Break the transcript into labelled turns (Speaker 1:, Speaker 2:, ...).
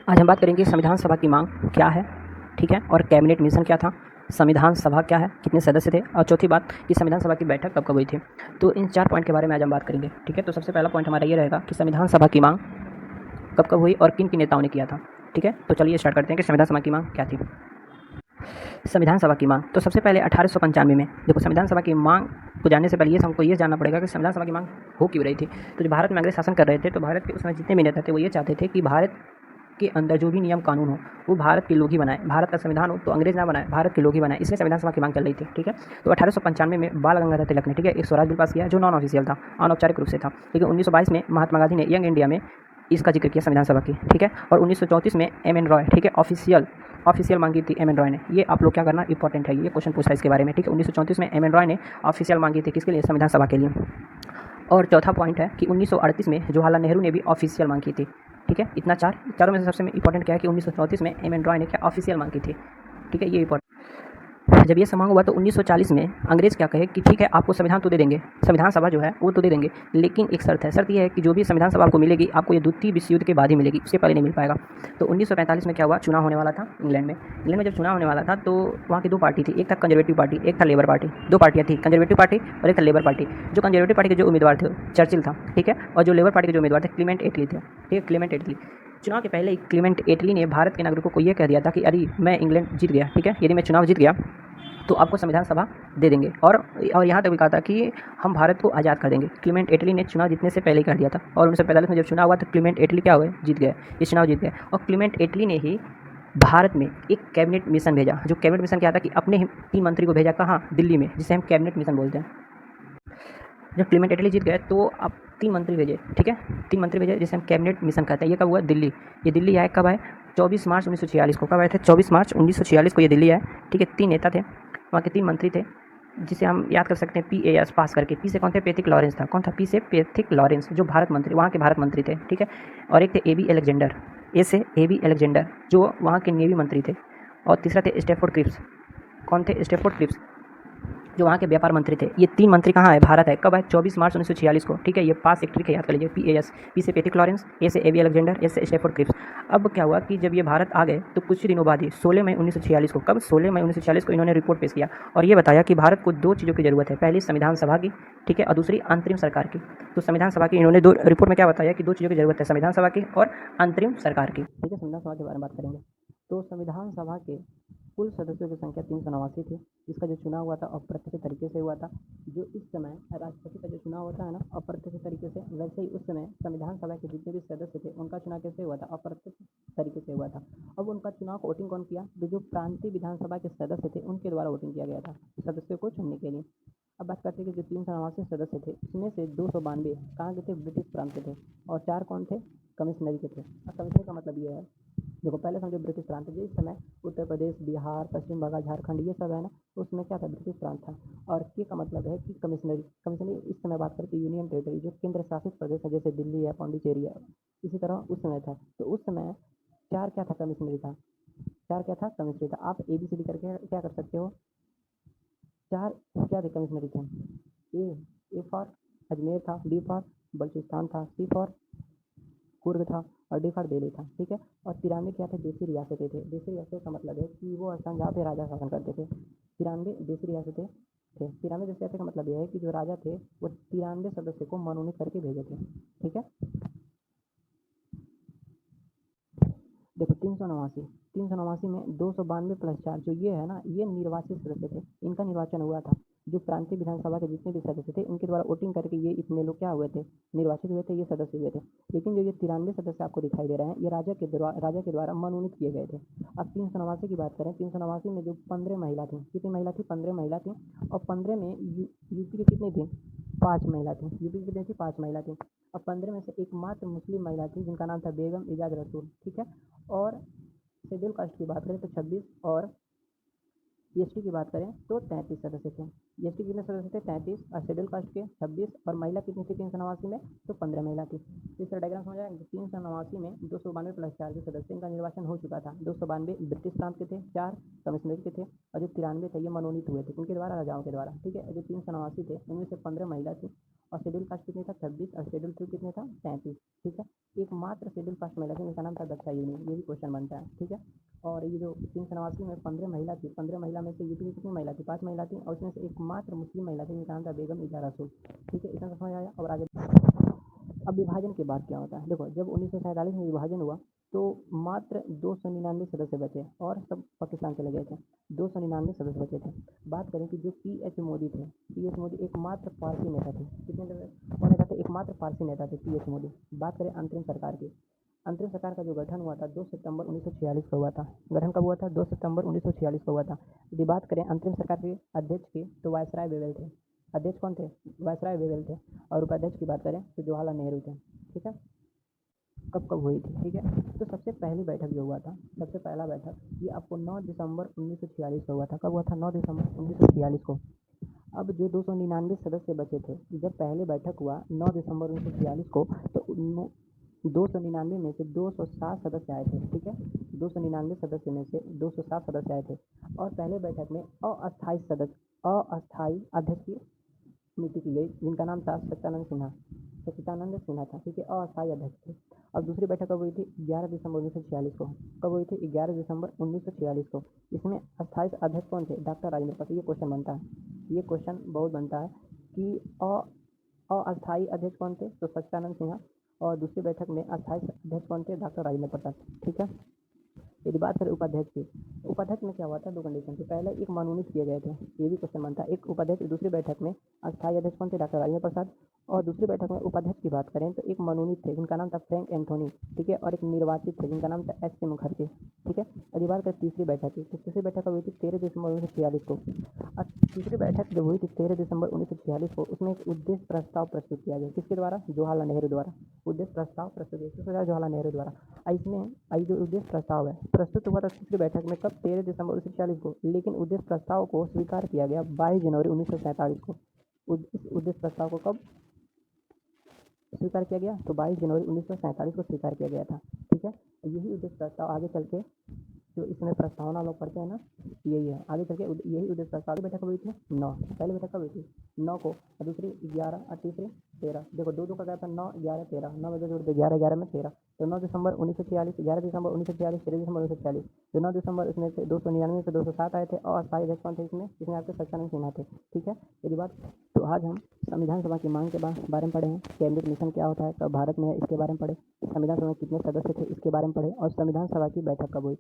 Speaker 1: आज हम बात करेंगे संविधान सभा की मांग क्या है, ठीक है, और कैबिनेट मिशन क्या था, संविधान सभा क्या है, कितने सदस्य थे, और चौथी बात कि संविधान सभा की बैठक कब कब हुई थी। तो इन 4 पॉइंट के बारे में आज हम बात करेंगे, ठीक है। तो सबसे पहला पॉइंट हमारा ये रहेगा कि संविधान सभा की मांग कब कब हुई और किन किन नेताओं ने किया था, ठीक है। तो चलिए स्टार्ट करते हैं कि संविधान सभा की मांग क्या थी। संविधान सभा की मांग तो सबसे पहले 1895 में, देखो संविधान सभा की मांग को जानने से पहले ये हमको ये जानना पड़ेगा कि संविधान सभा की मांग हो क्यों रही थी। तो जो भारत में अंग्रेज शासन कर रहे थे, तो भारत के उसमें जितने भी नेता थे वो ये चाहते थे कि भारत के अंदर जो भी नियम कानून हो वो भारत के लोग ही बनाए, भारत का संविधान हो तो अंग्रेज ना बनाए, भारत के लोग ही बनाए, इसलिए संविधान सभा की मांग चल रही थी, ठीक है। तो 1895 में बाल गंगाधर तिलक ने, ठीक है, एक स्वराज बिल पास किया जो नॉन ऑफिशियल था, अनौपचारिक रूप से था। लेकिन 1922 में महात्मा गांधी ने यंग इंडिया में इसका जिक्र किया संविधान सभा की, ठीक है। और 1934 में एम एन रॉय, ठीक है, ऑफिशियल मांगी थी एम एन रॉय ने। ये आप लोग क्या करना इंपॉर्टेंट है, ये क्वेश्चन पूछा इसके बारे में, ठीक है। 1934 में एम एन रॉय ने ऑफिशियल मांगी थी किसके लिए, संविधान सभा के लिए। और चौथा पॉइंट है कि 1938 में जवाहरलाल नेहरू ने भी ऑफिशियल मांग की थी, ठीक है। इतना चारों में से सबसे इंपॉर्टेंट क्या है कि 1934 में एम एन रॉय ने क्या ऑफिशियल मांग की थी, ठीक है, ये इंपॉर्टेंट। जब ये समांग हुआ तो 1940 में अंग्रेज क्या कहे कि ठीक है आपको संविधान तो दे देंगे, संविधान सभा जो है वो तो दे देंगे, लेकिन एक शर्त है। शर्त ये है कि जो भी संविधान सभा आपको मिलेगी आपको ये द्वितीय विश्व युद्ध के बाद ही मिलेगी, उसके पहले नहीं मिल पाएगा। तो 1945 में क्या हुआ, चुनाव होने वाला था इंग्लैंड में। इंग्लैंड में जब चुनाव होने वाला था तो वहाँ की दो पार्टी थी, एक था कंजर्वेटिव पार्टी, एक था लेबर पार्टी। दो पार्टियाँ थी, कंजर्वेटिव पार्टी और एक था लेबर पार्टी। जो कंजर्वेटिव पार्टी के जो उम्मीदवार थे चर्चिल था, ठीक है, और जो लेबर पार्टी के जो उम्मीदवार थे क्लीमेंट एटली थे, ठीक है, क्लीमेंट एटली। चुनाव के पहले ही क्लीमेंट एटली ने भारत के नागरिकों को यह कह दिया था कि यदि मैं इंग्लैंड जीत गया, ठीक है, यदि मैं चुनाव जीत गया तो आपको संविधान सभा दे देंगे। और यहाँ तक भी कहा था कि हम भारत को आज़ाद कर देंगे। क्लीमेंट एटली ने चुनाव जीतने से पहले ही कर दिया था। और 1945 में जब चुनाव हुआ तो क्लीमेंट एटली क्या हुए, जीत गए, ये चुनाव जीत गए। और क्लीमेंट एटली ने ही भारत में एक कैबिनेट मिशन भेजा। जो कैबिनेट मिशन क्या था कि अपने ही 3 मंत्री को भेजा, कहाँ, दिल्ली में, जिसे हम कैबिनेट मिशन बोलते हैं। जब क्लीमेंट एटली जीत गए तो अब 3 मंत्री भेजे, ठीक है, 3 मंत्री भेजे जिसे हम कैबिनेट मिशन कहते हैं। ये कब हुआ, दिल्ली। ये दिल्ली आए कब आए, 24 मार्च 1946 को। कब आए थे, 24 मार्च 1946 को ये दिल्ली आए, ठीक है। 3 नेता थे, वहाँ के 3 मंत्री थे, जिसे हम याद कर सकते हैं PAS पास करके। पी से कौन थे, पैथिक लॉरेंस था। कौन था, पी से पैथिक लॉरेंस, जो भारत मंत्री, वहाँ के भारत मंत्री थे, ठीक है। और एक थे AB अलेक्जेंडर, ए से AB अलेक्जेंडर, जो वहाँ के नेवी मंत्री थे। और तीसरा थे स्टैफोर्ड क्रिप्स। कौन थे, स्टैफोर्ड क्रिप्स, जो वहाँ के व्यापार मंत्री थे। ये 3 मंत्री कहाँ है, भारत है। कब आए, 24 मार्च 1946 को, ठीक है। ये पास एक ट्रिक है, याद कर लीजिए, PAS, पी से पैथिक लॉरेंस, ए से AB अलेक्जेंडर, एस से स्टैफोर्ड क्रिप्स। अब क्या हुआ कि जब ये भारत आ गए तो कुछ दिनों बाद ही 16 मई 1946 को, कब, 16 मई 1946 को इन्होंने रिपोर्ट पेश किया और ये बताया कि भारत को 2 चीज़ों की ज़रूरत है। पहली संविधान सभा की, ठीक है, और दूसरी अंतरिम सरकार की। तो संविधान सभा की इन्होंने रिपोर्ट में क्या बताया कि 2 चीज़ों की ज़रूरत है, संविधान सभा की और अंतरिम सरकार की, ठीक है। संविधान सभा के बारे में बात करेंगे। तो संविधान सभा के कुल सदस्यों की संख्या 389 थी। इसका जो चुनाव हुआ था अप्रत्यक्ष तरीके से हुआ था। जो इस समय राष्ट्रपति का जो चुनाव होता है ना अप्रत्यक्ष तरीके से, वैसे ही उस समय संविधान सभा के जितने भी सदस्य थे उनका चुनाव कैसे हुआ था, अप्रत्यक्ष तरीके से हुआ था। अब उनका चुनाव वोटिंग कौन किया, तो जो प्रांतीय विधानसभा के सदस्य थे उनके द्वारा वोटिंग किया गया था सदस्यों को चुनने के लिए। अब बात करते हैं कि जो 389 सदस्य थे उसमें से 292 कहाँ के थे, ब्रिटिश प्रांत के थे, और 4 कौन थे, कमिश्नरी के थे। अब कमिश्नरी का मतलब ये है, देखो पहले समझो ब्रिटिश प्रांत, जिस समय उत्तर प्रदेश, बिहार, पश्चिम बंगाल, झारखंड ये सब है ना, उसमें क्या था, ब्रिटिश प्रांत था। और के का मतलब है कि कमिश्नरी। कमिश्नरी इस समय बात करते हैं यूनियन टेरिटरी, जो केंद्र शासित प्रदेश है, जैसे दिल्ली है, पौंडीचेरी है, इसी तरह उस समय था। तो उस समय 4 क्या था, कमिश्नरी था। 4 क्या था, कमिश्नरी था। आप ABCD करके क्या कर सकते हो, 4 क्या थे, कमिश्नरी थे। ए फॉर अजमेर था, B फॉर बलूचिस्तान था, C फॉर कुर्ग था, और डी फॉर दिल्ली था, ठीक है। और 93 क्या थे, देशी रियासतें थे। देशी रियासत का मतलब है कि वो स्थान जहाँ पे राजा शासन करते थे। 93 देशी रियासतें थे। 93 देशी रियासत का मतलब यह है कि जो राजा थे वो 93 सदस्य को मनोनीत करके भेजे थे, ठीक है। देखो 389 में 292 प्लस 4 जो ये है ना, ये निर्वाचित सदस्य थे, इनका निर्वाचन हुआ था। जो प्रांतीय विधानसभा के जितने भी सदस्य थे इनके द्वारा वोटिंग करके ये इतने लोग क्या हुए थे, निर्वाचित हुए थे, ये सदस्य हुए थे। लेकिन जो ये 93 सदस्य आपको दिखाई दे रहे हैं ये राजा के द्वारा मनोनीत किए गए थे। अब 389 की बात करें, 389 में जो 15 महिला थी, कितनी महिला थी, 15 महिला थी। और 15 में यूपी के कितनी थी, 5 महिला थी। यूपी की कितनी थी, 5 महिला थी। अब 15 में से एकमात्र मुस्लिम महिला थी जिनका नाम था बेगम इजाज रसूल, ठीक है। और शेड्यूल कास्ट की बात करें तो 26, और EST की बात करें तो 33 सदस्य थे। EST कितने सदस्य थे, 33, और शेड्यूल कास्ट के 26, और महिला कितनी थी 389 में, तो 15 महिला थी। इस तरह डायग्राम समझ आएगा। 389 में 292 प्लस 4 के सदस्य, इनका निर्वाचन हो चुका था। 292 ब्रिटिश प्रांत के थे, 4 कमिश्नरी के थे, और जो 93 थे ये मनोनीत हुए थे उनके द्वारा, राजाओं के द्वारा, ठीक है। जो 389 थे उनमें से 15 महिला थी और शेड्यूल कास्ट कितने था 26 और शेड्यूल 2 कितने था 37। ठीक है, एकमात्र शेड्यूल कास्ट महिला थी जिनका नाम था दाक्षायणी, ये भी क्वेश्चन बनता है। ठीक है, और ये जो 389 में 15 महिला थी, 15 महिला में से यूपी की कितनी महिला थी 5 महिला थी, और उसमें से एकमात्र मुस्लिम महिला थी जिनका नाम था बेगम इज़ा रसूल। ठीक है, इतना समझ आया। और आगे अब विभाजन के बाद क्या होता है, देखो जब 1947 में विभाजन हुआ तो मात्र 299 सदस्य बचे और सब पाकिस्तान चले गए थे। 299 सदस्य बचे थे। बात करें कि जो पी.एच. मोदी थे, पी.एच. मोदी एकमात्र पारसी नेता थे। कितने कौन नेता थे, एकमात्र पारसी नेता थे पी.एच. मोदी। बात करें अंतरिम सरकार की, अंतरिम सरकार का जो गठन हुआ था 2 सितंबर 1946 को हुआ था। गठन कब हुआ था, 2 सितंबर 1946 को हुआ था। यदि बात करें अंतरिम सरकार के अध्यक्ष की तो वायसराय वेवेल थे। अध्यक्ष कौन थे, वायसराय वेवेल थे। और उपाध्यक्ष की बात करें तो जवाहरलाल नेहरू थे। ठीक है, कब कब हुई थी। ठीक है, तो सबसे पहली बैठक जो हुआ था, सबसे पहला बैठक ये आपको 9 दिसंबर 1946 को हुआ था। कब हुआ था, 9 दिसंबर 1946 को। अब जो 299 सदस्य बचे थे, जब पहले बैठक हुआ 9 दिसंबर 1946 को, तो 299 में से 207 सदस्य आए थे। ठीक है, 299 सदस्य में से 207 सदस्य आए थे। और पहले बैठक में अस्थायी अध्यक्ष की नियुक्ति की गई, जिनका नाम था सच्चिदानंद सिन्हा था। ठीक है, अस्थायी अध्यक्ष थे। और दूसरी बैठक कब हुई थी, 11 दिसंबर 1946 को। कब हुई थी, 11 दिसंबर 1946 को। इसमें अस्थायी अध्यक्ष कौन थे, डॉक्टर राजेंद्र प्रसाद। ये क्वेश्चन बनता है, ये क्वेश्चन बहुत बनता है कि अस्थायी अध्यक्ष कौन थे, तो सच्चिदानंद सिन्हा। और दूसरी बैठक में अस्थायी अध्यक्ष कौन थे, डॉक्टर राजेंद्र प्रसाद। ठीक है, यदि बात करें उपाध्यक्ष की, उपाध्यक्ष में क्या हुआ था, 2 कंडीशन थी। पहले एक मनोनीत किए गए थे, ये भी क्वेश्चन बनता है। एक उपाध्यक्ष, दूसरी बैठक में अस्थायी अध्यक्ष कौन थे, डॉक्टर राजेंद्र प्रसाद। और दूसरी बैठक में उपाध्यक्ष की बात करें तो एक मनोनीत थे जिनका नाम था फ्रैंक एंथोनी। ठीक है, और एक निर्वाचित थे जिनका नाम था एस.के. मुखर्जी। ठीक है, यदि बात करें तीसरी बैठक की, तो तीसरी बैठक हुई थी 13 दिसंबर 1946 को। और तीसरी बैठक जब हुई थी 13 दिसंबर 1946 को, उसमें एक उद्देश्य प्रस्ताव प्रस्तुत किया गया। किसके द्वारा, जवाहरलाल नेहरू द्वारा। उद्देश्य प्रस्ताव प्रस्तुत किया किसके द्वारा, जवाहरलाल नेहरू द्वारा। इसमें जो उद्देश्य प्रस्ताव है प्रस्तुत हुआ था तीसरी बैठक में, कब, 13 दिसंबर 1946 को। लेकिन उद्देश्य प्रस्ताव को स्वीकार किया गया 22 जनवरी 1947 को। इस उद्देश्य प्रस्ताव को कब स्वीकार किया गया, तो 22 जनवरी 1947 को स्वीकार किया गया था। ठीक है, यही उद्देश्य प्रस्ताव आगे चल के जो इसमें प्रस्तावना लोग पढ़ते हैं ना, यही है आगे चल के यही उद्देश्य प्रस्ताव। बैठक हुई थी 9, पहले बैठक कब हुई थी 9 को, और दूसरी 11 और तीसरी 13। देखो 2 का गैप है, 9 11 13, 9 बजे जोड़ दो, 11 11 में 13। तो 9 दिसंबर 1946, 11 दिसंबर 1946, 13 दिसंबर 1946। जो 9 दिसंबर इसमें से 299 से 207 आए थे, और अस्थायी अध्यक्ष कौन थे इसमें आपके सच्चिदानंद सिन्हा थे। ठीक है, यदि बात, तो आज हम संविधान सभा की मांग के बारे में पढ़े हैं, कैबिनेट मिशन क्या होता है, कब भारत में है इसके बारे में पढ़े, संविधान सभा में कितने सदस्य थे इसके बारे में पढ़े, और संविधान सभा की बैठक कब हुई।